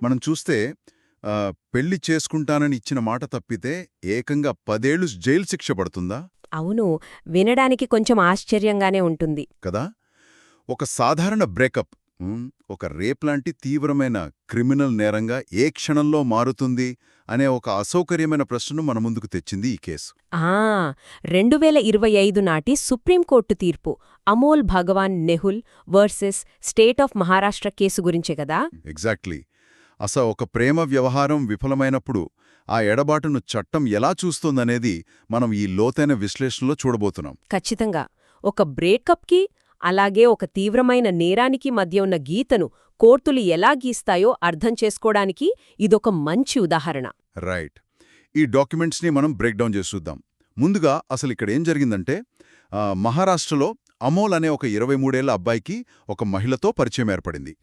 మనం చూస్తే పెళ్లి చేసుకుంటానని ఇచ్చిన మాట తప్పితే ఏకంగా 10 ఏళ్లు జైలు శిక్ష పడుతుందా? అవును, వినడానికి కొంచెం ఆశ్చర్యంగానే ఉంటుంది. కదా! ఒక సాధారణ బ్రేకప్ ఒక రేప్ లాంటి తీవ్రమైన క్రిమినల్ నేరంగా ఏ క్షణంలో మారుతుంది అనే ఒక అసౌకర్యమైన ప్రశ్నను మన ముందుకు తెచ్చింది ఈ కేసు. ఆ 2025 నాటి సుప్రీంకోర్టు తీర్పు Amol Bhagwan Nehul versus state of Maharashtra కేసు గురించే కదా. ఎగ్జాక్ట్లీ. ఒక ప్రేమ వ్యవహారం విఫలమైనప్పుడు ఆ ఎడబాటును చట్టం ఎలా చూస్తోందనేది మనం ఈ లోతైన విశ్లేషణలో చూడబోతున్నాం. ఖచ్చితంగా. ఒక బ్రేకప్కి అలాగే ఒక తీవ్రమైన నేరానికి మధ్య ఉన్న గీతను కోర్టులు ఎలా గీస్తాయో అర్థం చేసుకోవడానికి ఇదొక మంచి ఉదాహరణ. రైట్. ఈ డాక్యుమెంట్స్ని మనం బ్రేక్ డౌన్ చేసి చూద్దాం. ముందుగా అసలు ఇక్కడ ఏం జరిగిందంటే మహారాష్ట్రలో అమోల్ అనే ఒక 23 ఏళ్ల అబ్బాయికి ఒక మహిళతో పరిచయం ఏర్పడింది.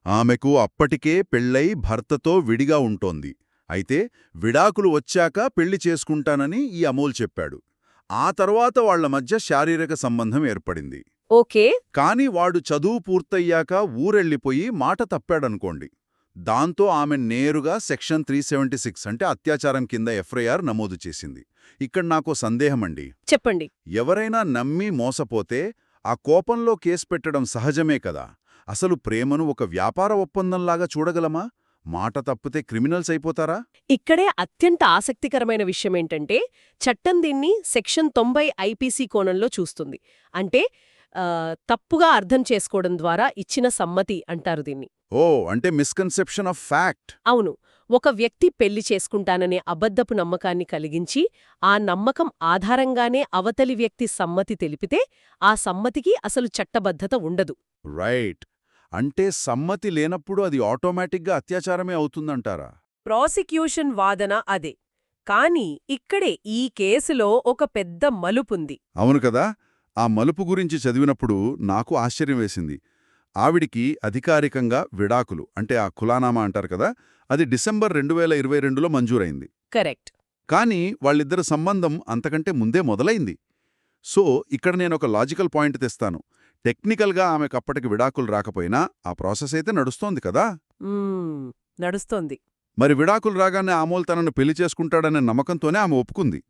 ఆమెకు అప్పటికే పెళ్లై భర్తతో విడిగా ఉంటోంది. అయితే విడాకులు వచ్చాక పెళ్లి చేసుకుంటానని ఈ అమోల్ చెప్పాడు. ఆ తర్వాత వాళ్ల మధ్య శారీరక సంబంధం ఏర్పడింది. ఓకే. కాని వాడు చదువు పూర్తయ్యాక ఊరెళ్ళిపోయి మాట తప్పాడనుకోండి. దాంతో ఆమె నేరుగా సెక్షన్ 376 అంటే అత్యాచారం కింద ఎఫ్ఐఆర్ నమోదు చేసింది. ఇక్కడ నాకో సందేహమండి. చెప్పండి. ఎవరైనా నమ్మి మోసపోతే ఆ కోపంలో కేసు పెట్టడం సహజమే కదా. అసలు ప్రేమను ఒక వ్యాపార ఒప్పందంలాగా చూడగలమా? మాట తప్పితే క్రిమినల్స్ అయిపోతారా? ఇక్కడే అత్యంత ఆసక్తికరమైన విషయమేంటంటే చట్టం దీన్ని సెక్షన్ 90 ఐపీసీ కోణంలో చూస్తుంది. అంటే తప్పుగా అర్థం చేసుకోవడం ద్వారా ఇచ్చిన సమ్మతి అంటారు దీన్ని. అంటే మిస్కన్సెప్షన్ ఆఫ్ ఫ్యాక్ట్. అవును. ఒక వ్యక్తి పెళ్లి చేసుకుంటాననే అబద్ధపు నమ్మకాన్ని కలిగించి ఆ నమ్మకం ఆధారంగానే అవతలి వ్యక్తి సమ్మతి తెలిపితే ఆ సమ్మతికి అసలు చట్టబద్ధత ఉండదు. రైట్. అంటే సమ్మతి లేనప్పుడు అది ఆటోమేటిక్గా అత్యాచారమే అవుతుందంటారా? ప్రాసిక్యూషన్ వాదన అదే. కానీ ఇక్కడే ఈ కేసులో ఒక పెద్ద మలుపుంది. అవును కదా. ఆ మలుపు గురించి చదివినప్పుడు నాకు ఆశ్చర్యం వేసింది. ఆవిడికి అధికారికంగా విడాకులు అంటే ఆ ఖులానామా అంటారు కదా, అది డిసెంబర్ 2022లో మంజూరైంది. కరెక్ట్. కానీ వాళ్ళిద్దరి సంబంధం అంతకంటే ముందే మొదలైంది. ఇక్కడ నేనొక లాజికల్ పాయింట్ తెస్తాను. టెక్నికల్గా ఆమెకప్పటికి విడాకులు రాకపోయినా ఆ ప్రాసెస్ అయితే నడుస్తోంది కదా. నడుస్తోంది. మరి విడాకులు రాగానే అమోల్ తనను పెళ్లి చేసుకుంటాడనే నమ్మకంతోనే ఆమె ఒప్పుకుంది.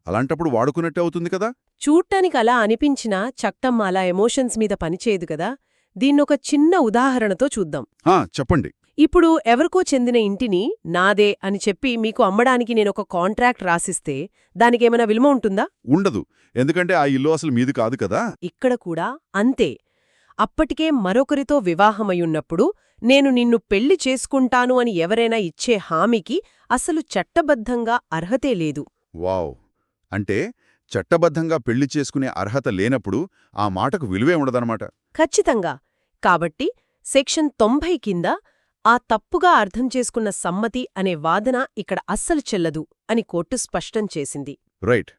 అలాంటప్పుడు వాడుకున్నట్టే అవుతుంది కదా. చూడ్డానికి అలా అనిపించినా చట్టం అలా ఎమోషన్స్ మీద పనిచేయదు కదా. దీన్నొక చిన్న ఉదాహరణతో చూద్దాం. చెప్పండి. ఇప్పుడు ఎవరికో చెందిన ఇంటిని నాదే అని చెప్పి మీకు అమ్మడానికి నేనొక కాంట్రాక్ట్ రాసిస్తే దానికేమైనా విలువ ఉంటుందా? ఉండదు. ఎందుకంటే ఆ ఇల్లు అసలు మీది కాదు కదా. ఇక్కడ కూడా అంతే. అప్పటికే మరొకరితో వివాహమయ్యున్నప్పుడు నేను నిన్ను పెళ్లి చేసుకుంటాను అని ఎవరైనా ఇచ్చే హామీకి అసలు చట్టబద్ధంగా అర్హతే లేదు. వావ్. అంటే చట్టబద్ధంగా పెళ్లి చేసుకునే అర్హత లేనప్పుడు ఆ మాటకు విలువే ఉండదన్నమాట. ఖచ్చితంగా. కాబట్టి సెక్షన్ 90 కింద ఆ తప్పుగా అర్థం చేసుకున్న సమ్మతి అనే వాదన ఇక్కడ అస్సలు చెల్లదు అని కోర్టు స్పష్టం చేసింది. రైట్.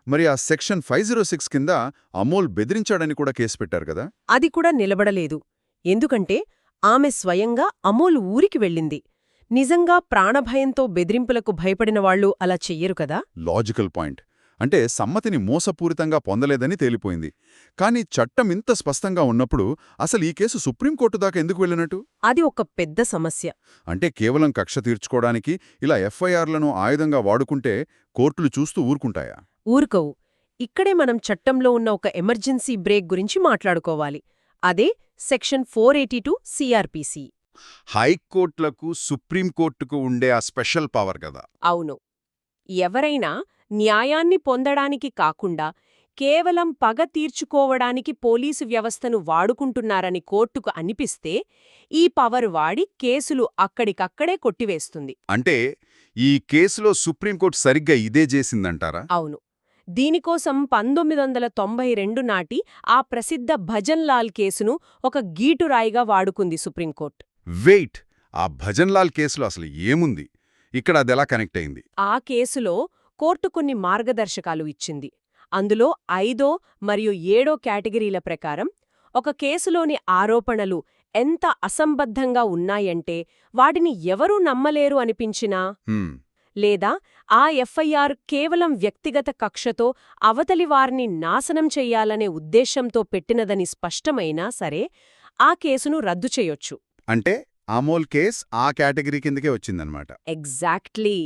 మరి ఆ సెక్షన్ 506 కింద అమోల్ బెదిరించాడని కూడా కేసు పెట్టారు కదా. అది కూడా నిలబడలేదు. ఎందుకంటే ఆమె స్వయంగా అమోల్ ఊరికి వెళ్ళింది. నిజంగా ప్రాణభయంతో బెదిరింపులకు భయపడినవాళ్లు అలా చెయ్యరు కదా. Logical point. అంటే సమ్మతిని మోసపూరితంగా పొందలేదని తేలిపోయింది. కానీ చట్టం ఇంత స్పష్టంగా ఉన్నప్పుడు అసలు ఈ కేసు సుప్రీంకోర్టు దాకా ఎందుకు వెళ్ళినట్టు? అది ఒక పెద్ద సమస్య. అంటే కేవలం కక్ష తీర్చుకోవడానికి ఇలా ఎఫ్ఐఆర్లను ఆయుధంగా వాడుకుంటే కోర్టులు చూస్తూ ఊరుకుంటాయా? ఊరుకోవు. ఇక్కడే మనం చట్టంలో ఉన్న ఒక ఎమర్జెన్సీ బ్రేక్ గురించి మాట్లాడుకోవాలి. అదే సెక్షన్ 482 సిఆర్పిసి. హైకోర్టులకు సుప్రీంకోర్టుకు ఉండే ఆ స్పెషల్ పవర్ కదా. అవును. ఎవరైనా న్యాయాన్ని పొందడానికి కాకుండా కేవలం పగ తీర్చుకోవడానికి పోలీసు వ్యవస్థను వాడుకుంటున్నారని కోర్టుకు అనిపిస్తే ఈ పవర్ వాడి కేసులు అక్కడికక్కడే కొట్టివేస్తుంది. అంటే ఈ కేసులో సుప్రీంకోర్టు సరిగ్గా ఇదే చేసిందంటారా? అవును. దీనికోసం 1992 నాటి ఆ ప్రసిద్ధ భజన్లాల్ కేసును ఒక గీటురాయిగా వాడుకుంది సుప్రీంకోర్టు. వెయిట్. ఆ భజన్లాల్ కేసులో అసలు ఏముంది? ఇక్కడ అదెలా కనెక్ట్ అయింది? ఆ కేసులో కోర్టు కొన్ని మార్గదర్శకాలు ఇచ్చింది. అందులో 5వ మరియు 7వ కేటగిరీల ప్రకారం ఒక కేసులోని ఆరోపణలు ఎంత అసంబద్ధంగా ఉన్నాయంటే వాటిని ఎవరూ నమ్మలేరు అనిపించినా, లేదా ఆ ఎఫ్ఐఆర్ కేవలం వ్యక్తిగత కక్షతో అవతలివారిని నాశనం చెయ్యాలనే ఉద్దేశంతో పెట్టినదని స్పష్టమైనా సరే ఆ కేసును రద్దు చేయొచ్చు. అంటే అమోల్ కేస్ ఆ కేటగిరీ కిందకే వచ్చిందనమాట. ఎగ్జాక్ట్లీ.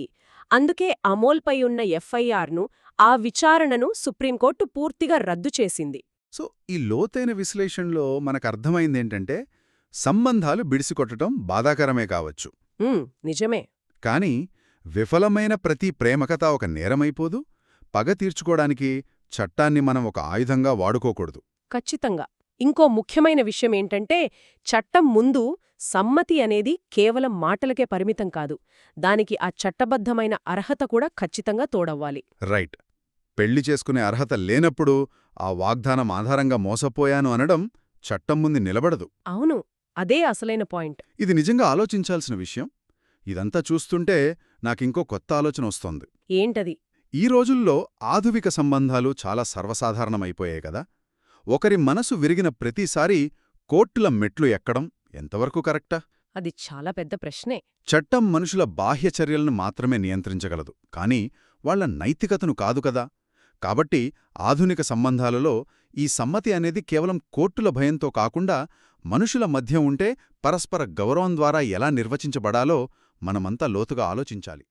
అందుకే అమోల్పై ఉన్న ఎఫ్ఐఆర్ను, ఆ విచారణను సుప్రీంకోర్టు పూర్తిగా రద్దు చేసింది. సో ఈ లోతైన విశ్లేషణలో మనకర్థమైందేంటంటే సంబంధాలు బిడిసికొట్టడం బాధాకరమే కావచ్చు. నిజమే. కాని విఫలమైన ప్రతి ప్రేమకథ ఒక నేరమైపోదు. పగ తీర్చుకోడానికి చట్టాన్ని మనం ఒక ఆయుధంగా వాడుకోకూడదు. ఖచ్చితంగా. ఇంకో ముఖ్యమైన విషయమేంటంటే, చట్టం ముందు సమ్మతి అనేది కేవలం మాటలకే పరిమితం కాదు. దానికి ఆ చట్టబద్ధమైన అర్హత కూడా ఖచ్చితంగా తోడవ్వాలి. రైట్. పెళ్లి చేసుకునే అర్హత లేనప్పుడు ఆ వాగ్దానం ఆధారంగా మోసపోయాను అనడం చట్టం ముందు నిలబడదు. అవును, అదే అసలైన పాయింట్. ఇది నిజంగా ఆలోచించాల్సిన విషయం. ఇదంతా చూస్తుంటే నాకింకో కొత్త ఆలోచన వస్తోంది. ఏంటది? ఈ రోజుల్లో ఆధునిక సంబంధాలు చాలా సర్వసాధారణమైపోయాయి కదా. ఒకరి మనసు విరిగిన ప్రతిసారీ కోర్టుల మెట్లు ఎక్కడం ఎంతవరకు కరెక్టా? అది చాలా పెద్ద ప్రశ్నే. చట్టం మనుషుల బాహ్య చర్యలను మాత్రమే నియంత్రించగలదు, కానీ వాళ్ల నైతికతను కాదు కదా. కాబట్టి ఆధునిక సంబంధాలలో ఈ సమ్మతి అనేది కేవలం కోర్టుల భయంతో కాకుండా మనుషుల మధ్య ఉంటే పరస్పర గౌరవం ద్వారా ఎలా నిర్వచించబడాలో మనమంతా లోతుగా ఆలోచించాలి.